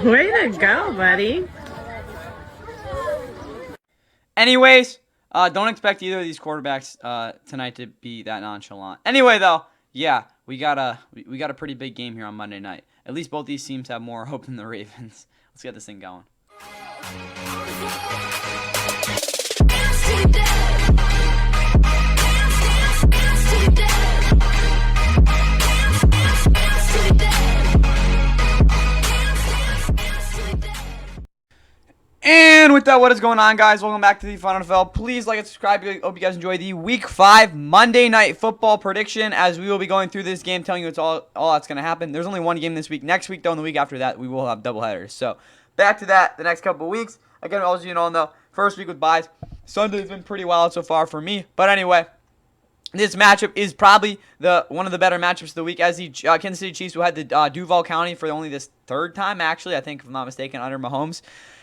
Way to go, buddy. Anyways, don't expect either of these quarterbacks tonight to be that nonchalant. Anyway, though, yeah, we got a pretty big game here on Monday night. At least both these teams have more hope than the Ravens. Let's get this thing going. And with that, what is going on, guys? Welcome back to the Fun NFL. Please like and subscribe. I hope you guys enjoy the Week 5 Monday Night Football prediction, as we will be going through this game, telling you it's all that's going to happen. There's only one game this week. Next week, though, and the week after that, we will have doubleheaders. So back to that the next couple of weeks. Again, as you all know, first week with buys. Sunday's been pretty wild so far for me. But anyway, this matchup is probably one of the better matchups of the week, as the Kansas City Chiefs, who had the Duval County for only this third time, actually, I think, if I'm not mistaken, under Mahomes.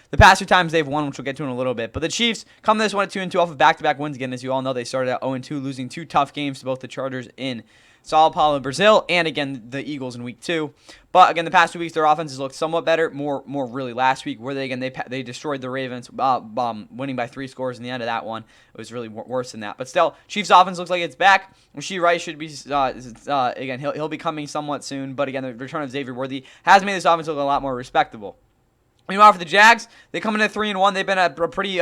The past 2 times they've won, which we'll get to in a little bit. But the Chiefs come this one at 2-2 off of back-to-back wins again. As you all know, they started at 0-2, losing 2 tough games to both the Chargers in Sao Paulo, Brazil, and again the Eagles in Week 2. But again, the past 2 weeks their offenses looked somewhat better. More really last week, where they destroyed the Ravens, winning by 3 scores in the end of that one. It was really worse than that. But still, Chiefs offense looks like it's back. Rasheed Rice should be again he'll be coming somewhat soon. But again, the return of Xavier Worthy has made this offense look a lot more respectable. Meanwhile, for the Jags, they come in at 3-1. They've been a pretty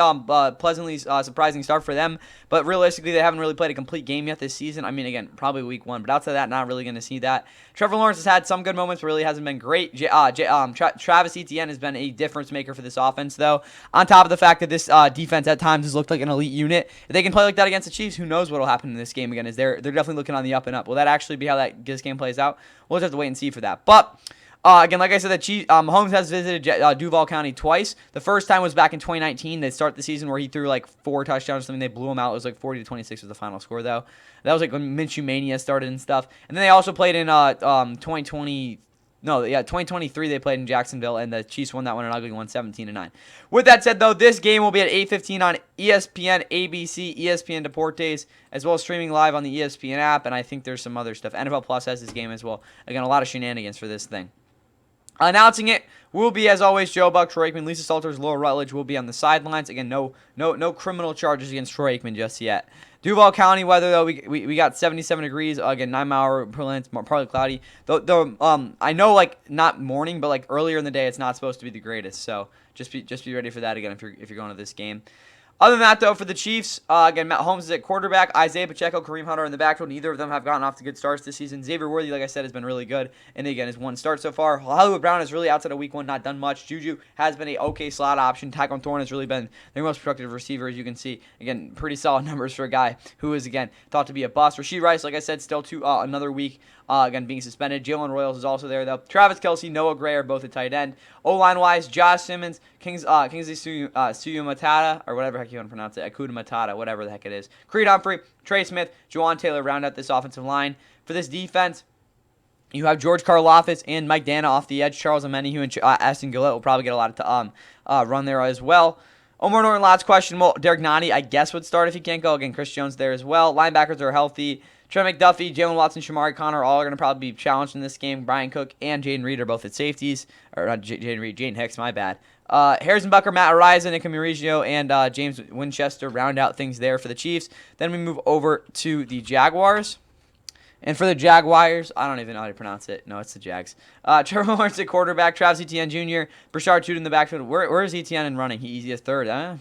pleasantly surprising start for them, but realistically, they haven't really played a complete game yet this season. I mean, again, probably Week 1, but outside of that, not really going to see that. Trevor Lawrence has had some good moments, but really hasn't been great. Travis Etienne has been a difference maker for this offense, though. On top of the fact that this defense at times has looked like an elite unit, if they can play like that against the Chiefs, who knows what will happen in this game again? Is they're this looking on the up and up. Will that actually be how this game plays out? We'll just have to wait and see for that. But again, like I said, Mahomes has visited Duval County twice. The first time was back in 2019. They start the season where he threw like 4 touchdowns or something. They blew him out. It was like 40-26 was the final score, though. That was like when Minshew Mania started and stuff. And then they also played in 2023 they played in Jacksonville, and the Chiefs won that one, an ugly one, 17-9. With that said, though, this game will be at 8:15 on ESPN, ABC, ESPN Deportes, as well as streaming live on the ESPN app, and I think there's some other stuff. NFL Plus has this game as well. Again, a lot of shenanigans for this thing. Announcing it will be, as always, Joe Buck, Troy Aikman, Lisa Salters, Laura Rutledge will be on the sidelines. Again, no criminal charges against Troy Aikman just yet. Duval County weather, though, we got 77 degrees. Again, 9-mile perlins, partly cloudy. Though I know, like, not morning, but like earlier in the day, it's not supposed to be the greatest. So just be ready for that again if you're going to this game. Other than that, though, for the Chiefs, again, Matt Holmes is at quarterback. Isaiah Pacheco, Kareem Hunter in the backfield. Neither of them have gotten off to good starts this season. Xavier Worthy, like I said, has been really good. And again, his 1 start so far. Hollywood Brown has really, outside of Week 1, not done much. Juju has been a okay slot option. Tyquan Thorne has really been their most productive receiver, as you can see. Again, pretty solid numbers for a guy who is, again, thought to be a bust. Rasheed Rice, like I said, still another week, again, being suspended. Jalen Royals is also there, though. Travis Kelce, Noah Gray are both at tight end. O-line-wise, Josh Simmons, Kingsley Suyamatata, or whatever the heck you want to pronounce it, Akuda Matata, whatever the heck it is. Creed Humphrey, Trey Smith, Juwan Taylor round out this offensive line. For this defense, you have George Karlaftis and Mike Dana off the edge. Charles Omenihu and Aston Gillette will probably get a lot of run there as well. Omar Norton, lots questionable. Derek Nani, I guess, would start if he can't go. Again, Chris Jones there as well. Linebackers are healthy. Trent McDuffie, Jalen Watson, Shamari Connor, all are going to probably be challenged in this game. Brian Cook and Jaden Reed are both at safeties. Or not Jaden Reed, Jaden Hicks, my bad. Harrison Bucker, Matt Ariza, Nick Murigio, and James Winchester round out things there for the Chiefs. Then we move over to the Jaguars. And for the Jaguars, I don't even know how to pronounce it. No, it's the Jags. Trevor Lawrence at quarterback, Travis Etienne Jr., Brashard Jude in the backfield. Where is Etienne in running? He's a third, huh?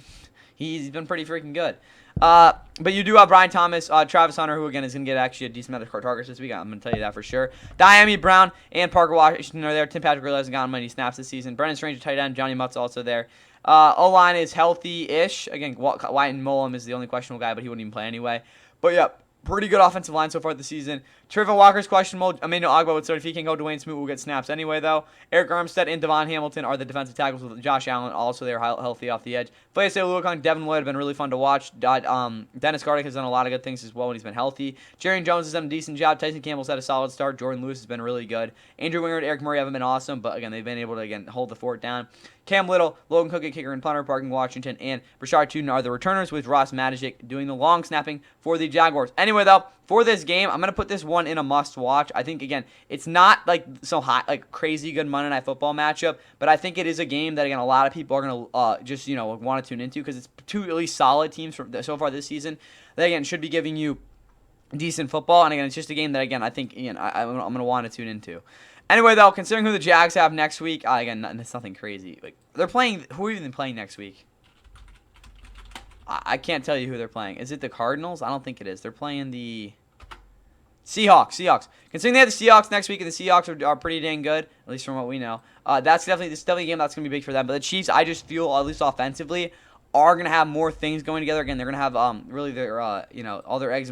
He's been pretty freaking good. But you do have Brian Thomas, Travis Hunter, who again is going to get actually a decent amount of targets this week. I'm going to tell you that for sure. Diami Brown and Parker Washington are there. Tim Patrick really hasn't gotten many snaps this season. Brendan Strange, tight end. Johnny Mutt's also there. O-line is healthy-ish. Again, White and Mullum is the only questionable guy, but he wouldn't even play anyway. But yeah, pretty good offensive line so far this season. Trevor Walker's questionable. Emmanuel Ogba would start. If he can go, Dwayne Smoot will get snaps anyway, though. Eric Armstead and Devon Hamilton are the defensive tackles, with Josh Allen also there, healthy off the edge. Fayese Luakon, Devin Lloyd have been really fun to watch. Dennis Gardick has done a lot of good things as well when he's been healthy. Jarian Jones has done a decent job. Tyson Campbell's had a solid start. Jordan Lewis has been really good. Andrew Wingard, Eric Murray haven't been awesome, but again, they've been able to hold the fort down. Cam Little, Logan Cook, kicker and punter, parking Washington, and Rashard Tuden are the returners, with Ross Magic doing the long snapping for the Jaguars. Anyway, though, for this game, I'm going to put this one in a must-watch. I think, again, it's not like so hot, like crazy good Monday Night Football matchup, but I think it is a game that, again, a lot of people are going to just, want to tune into, because it's two really solid teams so far this season that, again, should be giving you decent football. And, again, it's just a game that, again, I think, I'm going to want to tune into. Anyway, though, considering who the Jags have next week, again, it's nothing crazy. Like, they're playing, who are even playing next week? I can't tell you who they're playing. Is it the Cardinals? I don't think it is. They're playing the Seahawks. Considering they have the Seahawks next week, and the Seahawks are pretty dang good, at least from what we know. This is definitely a game that's going to be big for them. But the Chiefs, I just feel, at least offensively, are going to have more things going together. Again, they're going to have really their all their eggs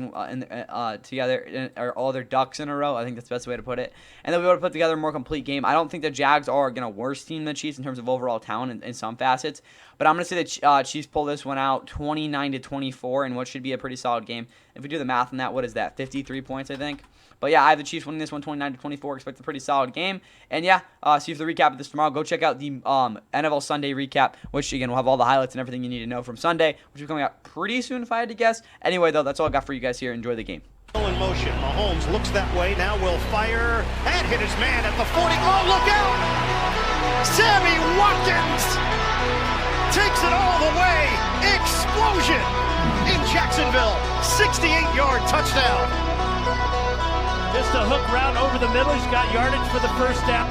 together, or all their ducks in a row. I think that's the best way to put it. And they'll be able to put together a more complete game. I don't think the Jags are a worse team than the Chiefs in terms of overall talent in some facets. But I'm going to say the Chiefs pull this one out 29-24 in what should be a pretty solid game. If we do the math on that, what is that? 53 points, I think. But yeah, I have the Chiefs winning this one 29-24. Expect a pretty solid game. And yeah, see if the recap of this tomorrow. Go check out the NFL Sunday recap, which again will have all the highlights and everything you need to know from Sunday, which will be coming out pretty soon if I had to guess. Anyway, though, that's all I got for you guys here. Enjoy the game. In motion, Mahomes looks that way. Now will fire and hit his man at the 40. Oh, look out! Sammy Watkins takes it all the way. Explosion in Jacksonville. 68-yard touchdown. Just a hook route over the middle. He's got yardage for the first down.